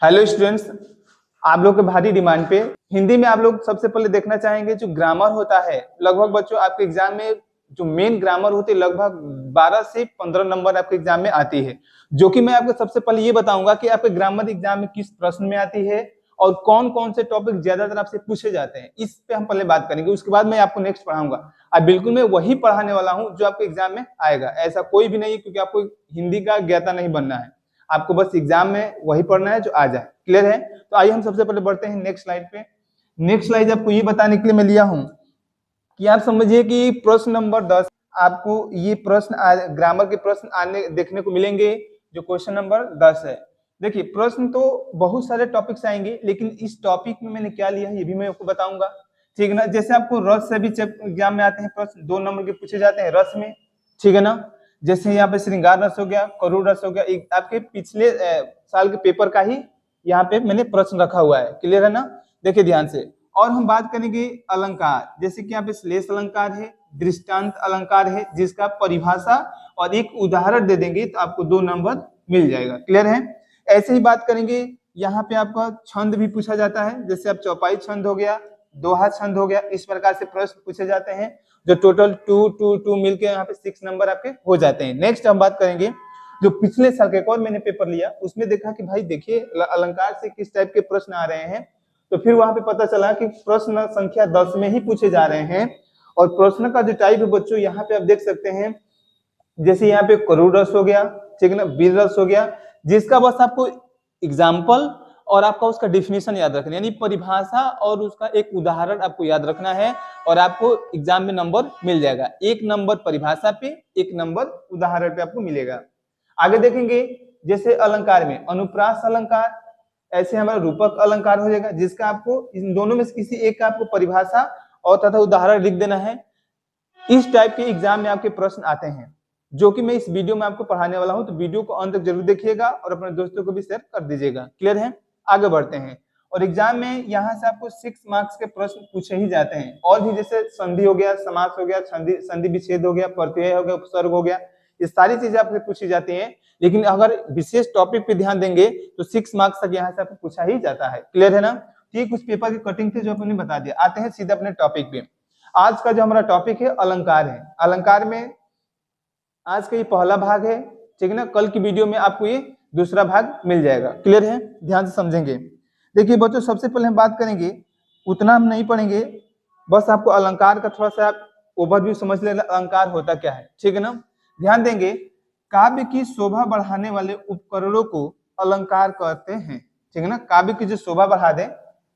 Hello students, आप लोग के भारी डिमांड पे हिंदी में आप लोग सबसे पहले देखना चाहेंगे जो ग्रामर होता है। लगभग बच्चों आपके एग्जाम में जो मेन ग्रामर होती है लगभग 12 से 15 नंबर आपके एग्जाम में आती है, जो कि मैं आपको सबसे पहले ये बताऊंगा कि आपके ग्रामर एग्जाम में किस प्रश्न में आती है और कौन कौन से टॉपिक ज्यादातर आपसे पूछे जाते हैं। इस पे हम पहले बात करेंगे, उसके बाद मैं आपको नेक्स्ट पढ़ाऊंगा। अब बिल्कुल मैं वही पढ़ाने वाला हूँ जो आपके एग्जाम में आएगा, ऐसा कोई भी नहीं है, क्योंकि आपको हिंदी का ज्ञाता नहीं बनना है, आपको बस एग्जाम में वही पढ़ना है जो आ जाए। क्लियर है? तो आइए हम सबसे पहले बढ़ते हैं नेक्स्ट स्लाइड पे। नेक्स्ट स्लाइड आपको ये बताने के लिए मैं लिया हूं कि आप समझिए कि प्रश्न नंबर 10 आपको ये प्रश्न ग्रामर के प्रश्न आने देखने को मिलेंगे, जो क्वेश्चन नंबर 10 है। देखिए प्रश्न तो बहुत सारे टॉपिक्स आएंगे, लेकिन इस टॉपिक में मैंने क्या लिया है ये भी मैं आपको बताऊंगा, ठीक है ना। जैसे आपको रस से भी एग्जाम में आते हैं प्रश्न, 2 नंबर के पूछे जाते हैं रस में, ठीक है ना। जैसे यहाँ पे श्रृंगार रस हो गया, करुण रस हो गया, एक आपके पिछले साल के पेपर का ही यहाँ पे मैंने प्रश्न रखा हुआ है। क्लियर है ना? देखिए ध्यान से। और हम बात करेंगे अलंकार, जैसे कि यहाँ पे श्लेष अलंकार है, दृष्टांत अलंकार है, जिसका परिभाषा और एक उदाहरण दे देंगे तो आपको 2 नंबर मिल जाएगा। क्लियर है? ऐसे ही बात करेंगे, यहाँ पे आपका छंद भी पूछा जाता है, जैसे आप चौपाई छंद हो गया, दोहा छंद हो गया, इस प्रकार से प्रश्न पूछे जाते हैं, जो टोटल 2 मिलके यहाँ पे 6 नंबर आपके हो जाते हैं। नेक्स्ट हम बात करेंगे जो पिछले साल का एक और मैंने पेपर लिया, उसमें देखा कि भाई देखिए अलंकार से किस टाइप के प्रश्न आ रहे हैं, तो फिर वहां पे पता चला कि प्रश्न संख्या 10 में ही पूछे जा रहे हैं। और प्रश्न का जो टाइप है बच्चों यहाँ पे आप देख सकते हैं, जैसे यहाँ पे करुण रस हो गया, ठीक है ना, वीर रस हो गया, जिसका बस आपको एग्जाम्पल और आपका उसका डिफिनेशन याद रखना, यानी परिभाषा और उसका एक उदाहरण आपको याद रखना है, और आपको एग्जाम में नंबर मिल जाएगा। 1 नंबर परिभाषा पे, 1 नंबर उदाहरण पे आपको मिलेगा। आगे देखेंगे, जैसे अलंकार में अनुप्रास अलंकार, ऐसे हमारा रूपक अलंकार हो जाएगा, जिसका आपको इन दोनों में से किसी एक का आपको परिभाषा और तथा उदाहरण लिख देना है। इस टाइप के एग्जाम में आपके प्रश्न आते हैं, जो कि मैं इस वीडियो में आपको पढ़ाने वाला हूं, तो वीडियो को अंत तक जरूर देखिएगा और अपने दोस्तों को भी शेयर कर दीजिएगा। क्लियर है? आगे बढ़ते हैं। और एग्जाम में यहाँ से आपको 6 मार्क्स के प्रश्न पूछे ही जाते हैं, और भी जैसे संधि हो गया, समास हो गया, संधि विच्छेद हो गया, प्रत्यय हो गया, उपसर्ग हो गया, ये सारी चीजें आपसे पूछी जाती हैं। लेकिन अगर विशेष टॉपिक पे ध्यान देंगे तो 6 मार्क्स तक यहाँ से आपको पूछा ही जाता है। क्लियर है ना? ठीक, कुछ पेपर की कटिंग थे जो आपने बता दिया। आते हैं सीधे अपने टॉपिक पे। आज का जो हमारा टॉपिक है अलंकार है। अलंकार में आज का ये पहला भाग है, ठीक है ना। कल की वीडियो में आपको ये दूसरा भाग मिल जाएगा। क्लियर है? ध्यान से समझेंगे। देखिए बच्चों, सबसे पहले हम बात करेंगे, उतना हम नहीं पढ़ेंगे, बस आपको अलंकार का थोड़ा सा आप ओवरव्यू समझ लेना, अलंकार होता क्या है, ठीक है ना। ध्यान देंगे, काव्य की शोभा बढ़ाने वाले उपकरणों को अलंकार कहते हैं, ठीक है ना। काव्य की जो शोभा बढ़ा दे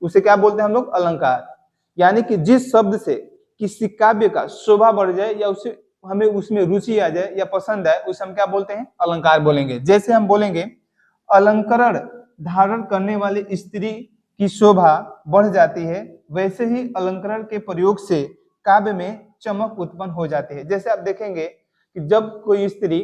उसे क्या बोलते हैं हम लोग? अलंकार। यानी कि जिस शब्द से किसी काव्य का शोभा बढ़ जाए या उसे हमें उसमें रुचि आ जाए या पसंद आए, उसे हम क्या बोलते हैं? अलंकार बोलेंगे। जैसे हम बोलेंगे अलंकरण धारण करने वाली स्त्री की शोभा बढ़ जाती है, वैसे ही अलंकरण के प्रयोग से काव्य में चमक उत्पन्न हो जाती है। जैसे आप देखेंगे कि जब कोई स्त्री,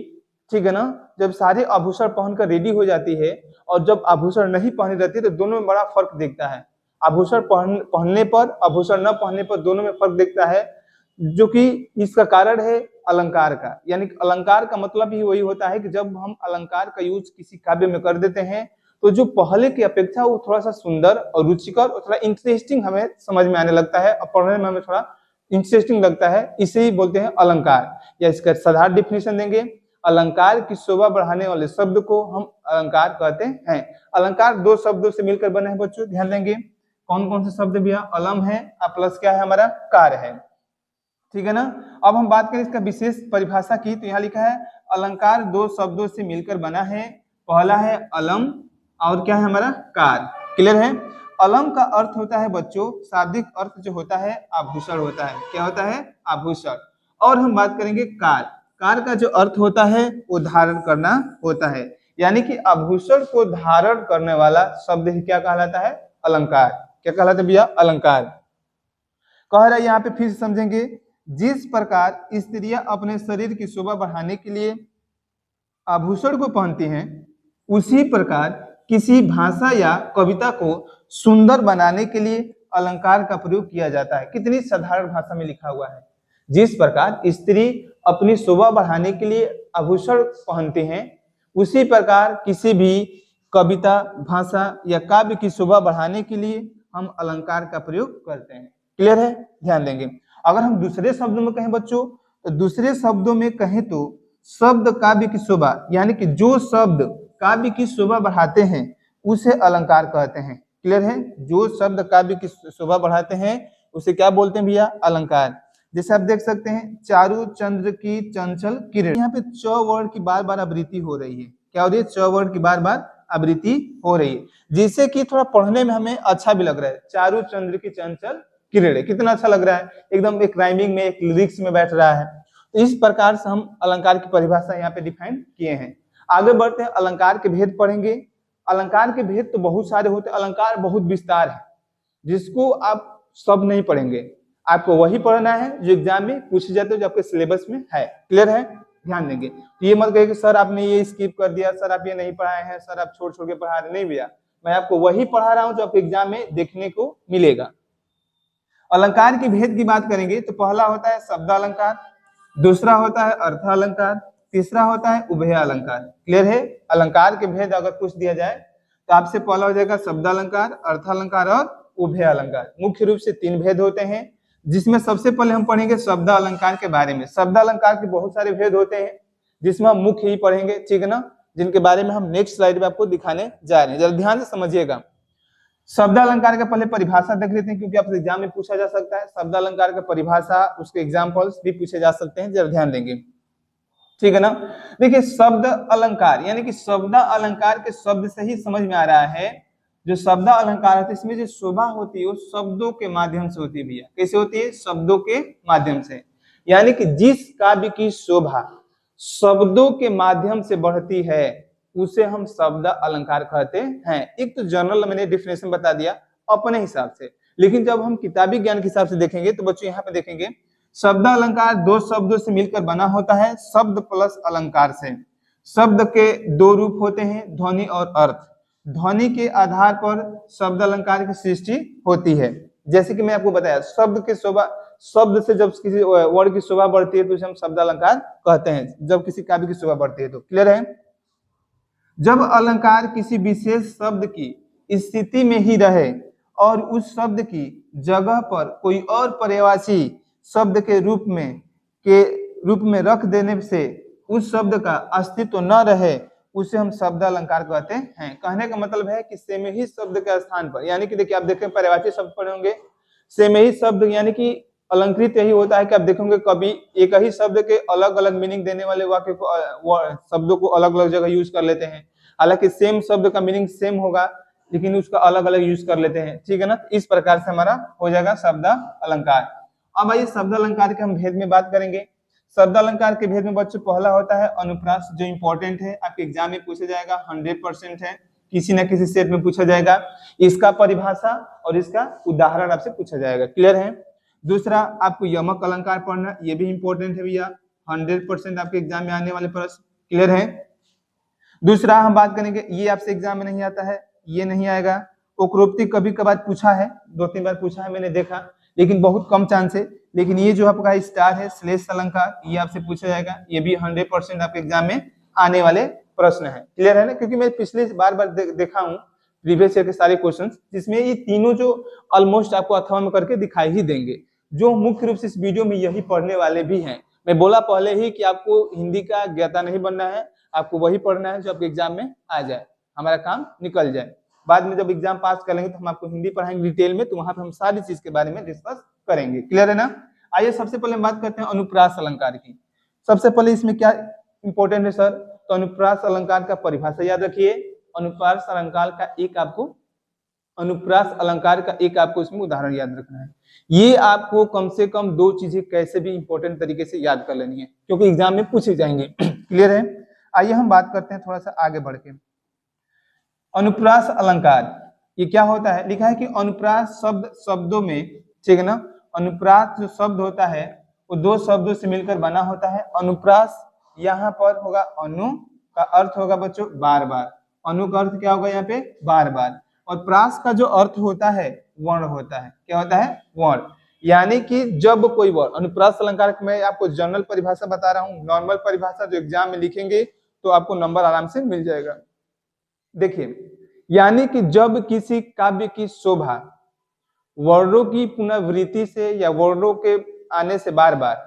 ठीक है ना, जब सारे आभूषण पहनकर रेडी हो जाती है और जब आभूषण नहीं पहनी रहती तो दोनों में बड़ा फर्क दिखता है। आभूषण पहनने पर, आभूषण न पहनने पर दोनों में फर्क दिखता है, जो कि इसका कारण है अलंकार का। यानी अलंकार का मतलब ही वही होता है कि जब हम अलंकार का यूज किसी काव्य में कर देते हैं तो जो पहले की अपेक्षा वो थोड़ा सा सुंदर और रुचिकर और थोड़ा इंटरेस्टिंग हमें समझ में आने लगता है और पढ़ने में हमें थोड़ा इंटरेस्टिंग लगता है। इसे ही बोलते हैं अलंकार। या इसका साधारण डिफिनेशन देंगे, अलंकार की शोभा बढ़ाने वाले शब्द को हम अलंकार कहते हैं। अलंकार 2 शब्दों से मिलकर बने हैं बच्चों, ध्यान देंगे। कौन कौन से शब्द भैया? अलम है और प्लस क्या है हमारा? कार है, ठीक है ना। अब हम बात करें इसका विशेष परिभाषा की, तो यहाँ लिखा है अलंकार 2 शब्दों से मिलकर बना है। पहला है अलम और क्या है हमारा? कार। क्लियर है? अलम का अर्थ होता है बच्चों, शाब्दिक अर्थ जो होता है आभूषण होता है। क्या होता है? आभूषण। और हम बात करेंगे कार। कार का जो अर्थ होता है वो धारण करना होता है, यानी कि आभूषण को धारण करने वाला शब्द ही क्या कहलाता है? अलंकार। क्या कहलाता है भैया? अलंकार। कह रहा है यहाँ पे, फिर समझेंगे, जिस प्रकार स्त्रियां अपने शरीर की शोभा बढ़ाने के लिए आभूषण को पहनती हैं, उसी प्रकार किसी भाषा या कविता को सुंदर बनाने के लिए अलंकार का प्रयोग किया जाता है। कितनी साधारण भाषा में लिखा हुआ है। जिस प्रकार स्त्री अपनी शोभा बढ़ाने के लिए आभूषण पहनते हैं, उसी प्रकार किसी भी कविता, भाषा या काव्य की शोभा बढ़ाने के लिए हम अलंकार का प्रयोग करते हैं। क्लियर है? ध्यान देंगे। अगर हम दूसरे शब्दों में कहें बच्चों, तो दूसरे शब्दों में कहें तो शब्द काव्य की शोभा, यानी कि जो शब्द काव्य की शोभा बढ़ाते हैं उसे अलंकार कहते हैं। क्लियर है? जो शब्द काव्य की शोभा बढ़ाते हैं उसे क्या बोलते हैं भैया? अलंकार। जैसे आप देख सकते हैं, चारु चंद्र की चंचल किरण, यहाँ पे च वर्ड की बार बार आवृत्ति हो रही है। क्या हो रही है? च वर्ड की बार बार आवृत्ति हो रही है, जिससे कि थोड़ा पढ़ने में हमें अच्छा भी लग रहा है। चारु चंद्र की चंचल किरण, कितना अच्छा लग रहा है, एकदम एक राइमिंग में, एक लिरिक्स में बैठ रहा है। तो इस प्रकार से हम अलंकार की परिभाषा यहाँ पे डिफाइन किए हैं। आगे बढ़ते हैं, अलंकार के भेद पढ़ेंगे। अलंकार के भेद तो बहुत सारे होते हैं, अलंकार बहुत विस्तार है, जिसको आप सब नहीं पढ़ेंगे। आपको वही पढ़ना है जो एग्जाम में पूछे जाते हैं, जो आपके सिलेबस में है। क्लियर है? ध्यान देंगे। तो ये मत कहिए कि सर आपने ये स्किप कर दिया, सर आप ये नहीं पढ़ाए हैं, सर आप छोड़ छोड़ के पढ़ा रहे। नहीं भैया, मैं आपको वही पढ़ा रहा हूँ जो आपके एग्जाम में देखने को मिलेगा। अलंकार के भेद की बात करेंगे तो पहला होता है शब्द अलंकार, दूसरा होता है अर्थ अलंकार, तीसरा होता है उभय अलंकार। क्लियर है? अलंकार के भेद अगर पूछ दिया जाए तो आपसे पहला हो जाएगा शब्द अलंकार, अर्थ अलंकार और उभय अलंकार। मुख्य रूप से 3 भेद होते हैं, जिसमें सबसे पहले हम पढ़ेंगे शब्द अलंकार के बारे में। शब्द अलंकार के बहुत सारे भेद होते हैं, जिसमें हम मुख्य ही पढ़ेंगे, ठीक है ना, जिनके बारे में हम नेक्स्ट स्लाइड में आपको दिखाने जा रहे हैं। जरा ध्यान से समझिएगा। शब्द अलंकार का पहले परिभाषा देख लेते हैं, क्योंकि आपसे एग्जाम में पूछा जा सकता है। शब्द अलंकार का परिभाषा, उसके एग्जाम्पल्स भी पूछे जा सकते हैं, जरा ध्यान देंगे, ठीक है ना। देखिए, शब्द अलंकार यानी कि शब्द अलंकार के शब्द से ही समझ में आ रहा है, जो शब्द अलंकार है इसमें जो शोभा होती है वो शब्दों के माध्यम से होती है भैया। कैसे होती है? शब्दों के माध्यम से। यानी कि जिस काव्य की शोभा शब्दों के माध्यम से बढ़ती है उसे हम शब्द अलंकार कहते हैं। एक तो जनरल मैंने डिफिनेशन बता दिया अपने हिसाब से, लेकिन जब हम किताबी ज्ञान के हिसाब से देखेंगे तो बच्चों यहाँ पे देखेंगे, शब्द अलंकार 2 शब्दों से मिलकर बना होता है, शब्द प्लस अलंकार से। शब्द के 2 रूप होते हैं, ध्वनि और अर्थ। ध्वनि के आधार पर शब्द अलंकार की सृष्टि होती है। जैसे कि मैं आपको बताया, शब्द के शोभा, शब्द से जब किसी वर्ड की शोभा बढ़ती है तो उसे हम शब्द अलंकार कहते हैं, जब किसी काव्य की शोभा बढ़ती है तो। क्लियर है? जब अलंकार किसी विशेष शब्द की स्थिति में ही रहे और उस शब्द की जगह पर कोई और पर्यायवाची शब्द के रूप में रख देने से उस शब्द का अस्तित्व न रहे, उसे हम शब्द अलंकार कहते हैं। कहने का मतलब है कि सेम ही शब्द के स्थान पर, यानी कि देखिए आप देखें पर्यायवाची शब्द पढ़े होंगे, सेम ही शब्द यानी कि अलंकृत यही होता है कि आप देखेंगे कभी एक ही शब्द के अलग अलग मीनिंग देने वाले वाक्य को, शब्दों को अलग अलग जगह यूज कर लेते हैं। हालांकि सेम शब्द का मीनिंग सेम होगा, लेकिन उसका अलग अलग यूज कर लेते हैं, ठीक है ना। इस प्रकार से हमारा हो जाएगा शब्द अलंकार। अब आइए शब्द अलंकार के हम भेद में बात करेंगे। शब्द अलंकार के भेद में बच्चों पहला होता है अनुप्रास, जो इंपॉर्टेंट है, आपके एग्जाम में पूछा जाएगा, 100% है, किसी न किसी सेट में पूछा जाएगा। इसका परिभाषा और इसका उदाहरण आपसे पूछा जाएगा। क्लियर है? दूसरा, आपको यमक अलंकार पढ़ना, ये भी इंपॉर्टेंट है भैया, 100% आपके एग्जाम में आने वाले प्रश्न। क्लियर है? दूसरा हम बात करेंगे, ये आपसे एग्जाम में नहीं आता है, ये नहीं आएगा। उपरोक्ति कभी कभार पूछा है, 2-3 बार पूछा है मैंने देखा, लेकिन बहुत कम चांस है। लेकिन ये जो आपका स्टार है, श्लेष अलंकार, ये आपसे पूछा जाएगा, ये भी 100% आपके एग्जाम में आने वाले प्रश्न है। क्लियर है ना? क्योंकि मैं पिछले बार देखा हूँ प्रीवियस ईयर के सारे क्वेश्चन, जिसमें ये तीनों जो ऑलमोस्ट आपको अथवा में करके दिखाई ही देंगे। जो मुख्य रूप से इस वीडियो में यही पढ़ने वाले भी हैं। मैं बोला पहले ही कि आपको हिंदी का ज्ञाता नहीं बनना है, आपको वही पढ़ना है जो आपके एग्जाम में आ जाए, हमारा काम निकल जाए। बाद में जब एग्जाम पास कर लेंगे तो हम आपको हिंदी पढ़ाएंगे डिटेल में, तो वहां पे हम सारी चीज के बारे में डिस्कस करेंगे। क्लियर है ना? आइए सबसे पहले हम बात करते हैं अनुप्रास अलंकार की। सबसे पहले इसमें क्या इंपॉर्टेंट है सर? तो अनुप्रास अलंकार का परिभाषा याद रखिए। अनुप्रास अलंकार का एक आपको इसमें उदाहरण याद रखना है। ये आपको कम से कम 2 चीजें कैसे भी इंपॉर्टेंट तरीके से याद कर लेनी है, क्योंकि एग्जाम में पूछे जाएंगे। क्लियर है? आइए हम बात करते हैं थोड़ा सा आगे बढ़ के। अनुप्रास अलंकार ये क्या होता है? लिखा है कि अनुप्रास शब्दों में, ठीक है ना, अनुप्रास जो शब्द होता है वो 2 शब्दों से मिलकर बना होता है। अनुप्रास यहाँ पर होगा, अनु का अर्थ होगा बच्चों बार बार, अनु का अर्थ क्या होगा यहाँ पे? बार बार। और प्रास का जो अर्थ होता है वर्ण होता है। क्या होता है? वर्ण। यानी कि जब कोई वर्ड, अनुप्रास अलंकार में आपको जनरल परिभाषा बता रहा हूँ, नॉर्मल परिभाषा जो एग्जाम में लिखेंगे तो आपको नंबर आराम से मिल जाएगा। देखिए, यानी कि जब किसी काव्य की शोभा वर्णों की पुनरावृत्ति से या वर्णों के आने से बार बार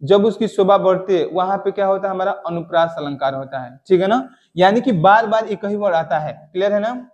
जब उसकी शोभा बढ़ती है, वहां पे क्या होता है, हमारा अनुप्रास अलंकार होता है। ठीक है ना, यानी कि बार बार एक ही वर्ण आता है। क्लियर है ना,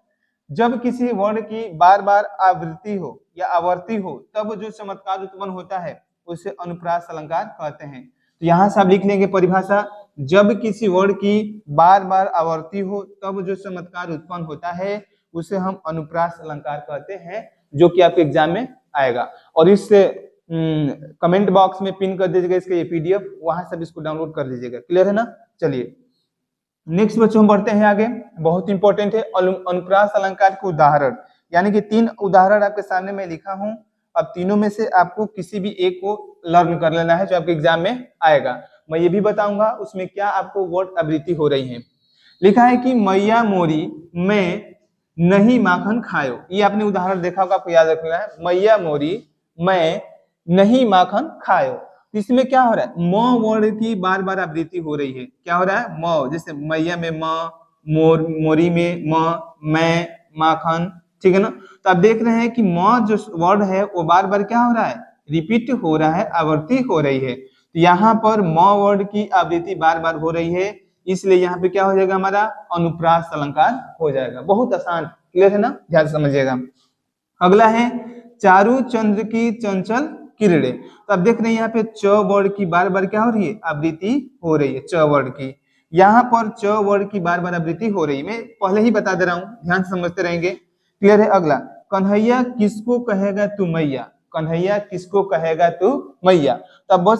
जब किसी वर्ण की बार बार आवृत्ति हो या आवर्ती हो तब जो चमत्कार उत्पन्न होता है उसे अनुप्रास अलंकार कहते हैं। तो यहाँ से आप लिख लेंगे परिभाषा, जब किसी वर्ण की बार बार आवर्ती हो तब जो चमत्कार उत्पन्न होता है उसे हम अनुप्रास अलंकार कहते हैं, जो कि आपके एग्जाम में आएगा। और इससे कमेंट बॉक्स में पिन कर दीजिएगा इसका ये PDF, वहां से इसको डाउनलोड कर लीजिएगा। क्लियर है ना, चलिए नेक्स्ट बच्चों हम बढ़ते हैं आगे। बहुत इंपॉर्टेंट है अनुप्रास अलंकार के उदाहरण, यानी कि 3 उदाहरण आपके सामने मैं लिखा हूं। अब तीनों में से आपको किसी भी एक को लर्न कर लेना है जो आपके एग्जाम में आएगा। मैं ये भी बताऊंगा उसमें क्या आपको वर्ड आवृत्ति हो रही है। लिखा है कि मैया मोरी मैं नहीं माखन खायो, ये आपने उदाहरण देखा होगा, आपको याद रखना है। मैया मोरी मैं नहीं माखन खायो, इसमें क्या हो रहा है, म वर्ण की बार बार आवृत्ति हो रही है। क्या हो रहा है, म, जैसे मैया में म, मोर मोरी में म, मैं माखन। ठीक है ना, तो आप देख रहे हैं कि म जो वर्ड है वो बार बार क्या हो रहा है, रिपीट हो रहा है, आवृत्ति हो रही है। तो यहाँ पर म वर्ड की आवृत्ति बार बार हो रही है, इसलिए यहाँ पे क्या हो जाएगा, हमारा अनुप्रास अलंकार हो जाएगा। बहुत आसान। क्लियर है ना, ध्यान समझिएगा। अगला है चारू चंद्र की चंचल किरणें। तो आप देख रहे हैं यहाँ पे च वर्ड की बार बार क्या हो रही है, आवृत्ति हो रही है। च वर्ड की यहाँ पर च वर्ड की बार बार आवृत्ति हो रही है, मैं पहले ही बता दे रहा हूँ, ध्यान से समझते रहेंगे। क्लियर है। अगला, कन्हैया किसको कहेगा तू मैया, कन्हैया किसको कहेगा तू मैया। तो अब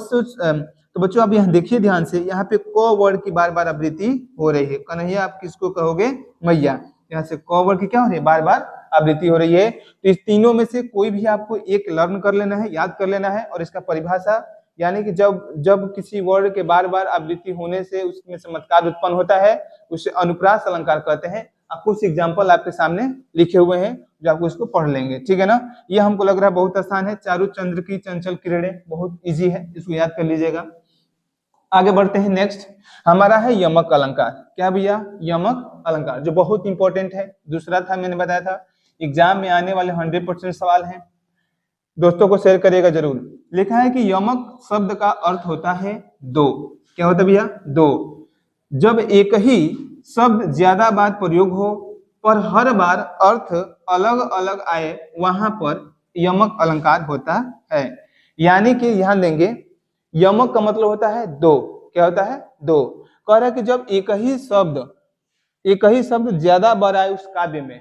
तो बच्चों आप यहाँ देखिए ध्यान से, यहाँ पे क वर्ड की बार बार आवृत्ति हो रही है। कन्हैया आप किसको कहोगे, मैया। यहाँ से क वर्ड की क्या हो रही है, बार बार आवृत्ति हो रही है। तो इस तीनों में से कोई भी आपको एक लर्न कर लेना है, याद कर लेना है। और इसका परिभाषा, यानी कि जब किसी वर्ड के बार बार आवृत्ति होने से उसमें चमत्कार उत्पन्न होता है उसे अनुप्रास अलंकार कहते हैं। आपको कुछ एग्जाम्पल आपके सामने लिखे हुए हैं जो आपको इसको पढ़ लेंगे। ठीक है ना, ये हमको लग रहा है बहुत आसान है। चारू चंद्र की चंचल किरणें बहुत इजी है, इसको याद कर लीजिएगा। आगे बढ़ते हैं। नेक्स्ट हमारा है यमक अलंकार। क्या भैया, यमक अलंकार, जो बहुत इंपॉर्टेंट है। दूसरा था, मैंने बताया था एग्जाम में आने वाले 100% सवाल हैं, दोस्तों को शेयर करिएगा जरूर। लिखा है कि यमक शब्द का अर्थ होता है दो। क्या होता है भैया, दो। जब एक ही शब्द ज्यादा बार प्रयोग हो पर हर बार अर्थ अलग अलग आए, वहां पर यमक अलंकार होता है। यानी कि ध्यान देंगे, यमक का मतलब होता है दो। क्या होता है, दो। कह रहा है कि जब एक ही शब्द ज्यादा बार आए उस काव्य में,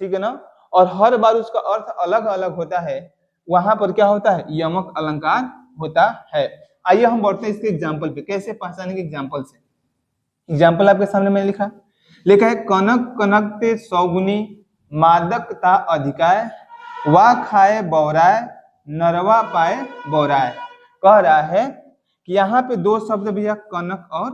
ठीक है ना, और हर बार उसका अर्थ अलग अलग होता है, वहां पर क्या होता है, यमक अलंकार होता है। आइए हम बढ़ते हैं इसके एग्जाम्पल पे, कैसे पहचानेंगे एग्जाम्पल से। एग्जाम्पल आपके सामने मैंने लिखा है कनक कनकते सौगुनी मादकता अधिकाय, वा खाए बौराय नरवा पाए बौराय। कह रहा है कि यहाँ पे दो शब्द भैया, कनक और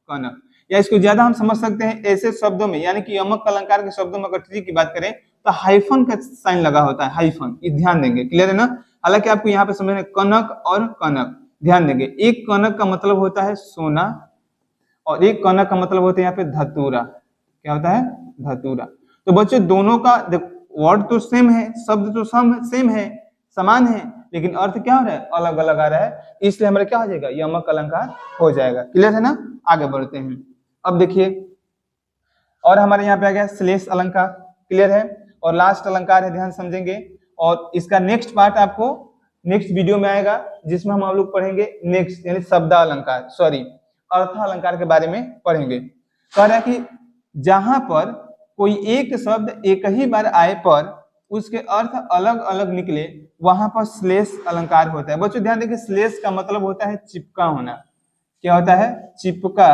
कनक, या इसको ज्यादा हम समझ सकते हैं ऐसे शब्दों में, यानी कि यमक अलंकार के शब्दों में अगर ट्री की बात करें तो हाइफन का साइन लगा होता है, हाइफन, ध्यान देंगे। क्लियर है ना, हालांकि आपको यहाँ पे समझना है कनक और कनक। ध्यान देंगे, एक कनक का मतलब होता है सोना और एक कनक का मतलब होता है यहाँ पे धतूरा। क्या होता है, धतूरा। तो बच्चों दोनों का वर्ड तो सेम है, शब्द तो सेम है, समान है, लेकिन अर्थ क्या हो रहा है, अलग अलग आ रहा है, इसलिए हमारा क्या हो जाएगा, यमक अलंकार हो जाएगा। क्लियर है ना, आगे बढ़ते हैं। अब देखिए, और हमारे यहाँ पे आ गया श्लेष अलंकार। क्लियर है, और लास्ट अलंकार है, ध्यान समझेंगे। और इसका नेक्स्ट पार्ट आपको नेक्स्ट वीडियो में आएगा, जिसमें हम आप लोग पढ़ेंगे नेक्स्ट, यानी शब्द अलंकार, सॉरी अर्थ अलंकार के बारे में पढ़ेंगे। कह रहा है कि जहां पर कोई एक शब्द एक ही बार आए पर उसके अर्थ अलग अलग निकले, वहां पर श्लेष अलंकार होता है। बच्चों ध्यान देखिए, श्लेष का मतलब होता है चिपका होना। क्या होता है, चिपका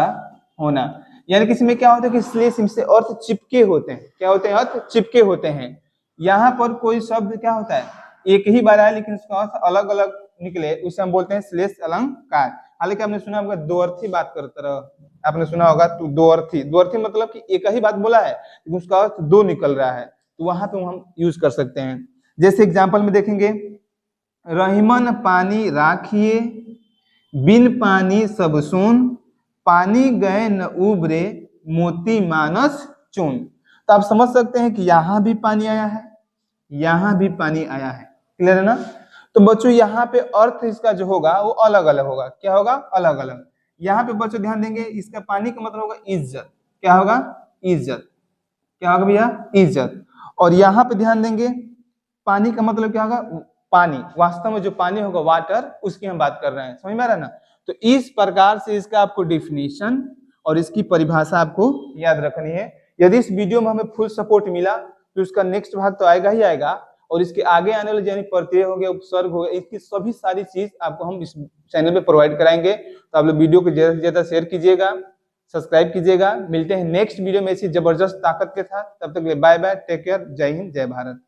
होना। यानी कि इसमें क्या होता है कि श्लेष से अर्थ चिपके होते हैं। क्या होते हैं, अर्थ चिपके होते हैं। यहाँ पर कोई शब्द क्या होता है, एक ही बार आए लेकिन उसका अर्थ अलग अलग निकले, उसे हम बोलते हैं श्लेष अलंकार। हालांकि आपने सुना होगा दो अर्थी बात करते रहो, आपने सुना होगा तो दो अर्थी मतलब कि एक ही बात बोला है लेकिन उसका अर्थ दो निकल रहा है, तो वहां पे हम यूज कर सकते हैं। जैसे एग्जांपल में देखेंगे, रहीमन पानी राखिए बिन पानी सब सुन, पानी गए न उबरे मोती मानस चून। तो आप समझ सकते हैं कि यहाँ भी पानी आया है, यहाँ भी पानी आया है। क्लियर है ना? तो बच्चों यहाँ पे अर्थ इसका जो होगा वो अलग अलग होगा। क्या होगा? अलग अलग। यहाँ पे बच्चों ध्यान देंगे, इसका पानी का मतलब होगा इज्जत। क्या होगा? इज्जत। क्या होगा भैया? इज्जत। और यहाँ पे ध्यान देंगे, पानी का मतलब क्या होगा? पानी। वास्तव में जो पानी होगा वाटर, उसकी हम बात कर रहे हैं। समझ में आ रहा है ना? तो इस प्रकार से इसका आपको डिफिनीशन और इसकी परिभाषा आपको याद रखनी है। यदि इस वीडियो में हमें फुल सपोर्ट मिला तो उसका नेक्स्ट भाग तो आएगा ही आएगा, और इसके आगे आने वाले यानी प्रत्यय हो गया, उपसर्ग हो गया, इसकी सभी सारी चीज आपको हम इस चैनल पे प्रोवाइड कराएंगे। तो आप लोग वीडियो को ज्यादा से ज्यादा शेयर कीजिएगा, सब्सक्राइब कीजिएगा। मिलते हैं नेक्स्ट वीडियो में ऐसी जबरदस्त ताकत के साथ। तब तक बाय बाय, टेक केयर, जय हिंद, जय भारत।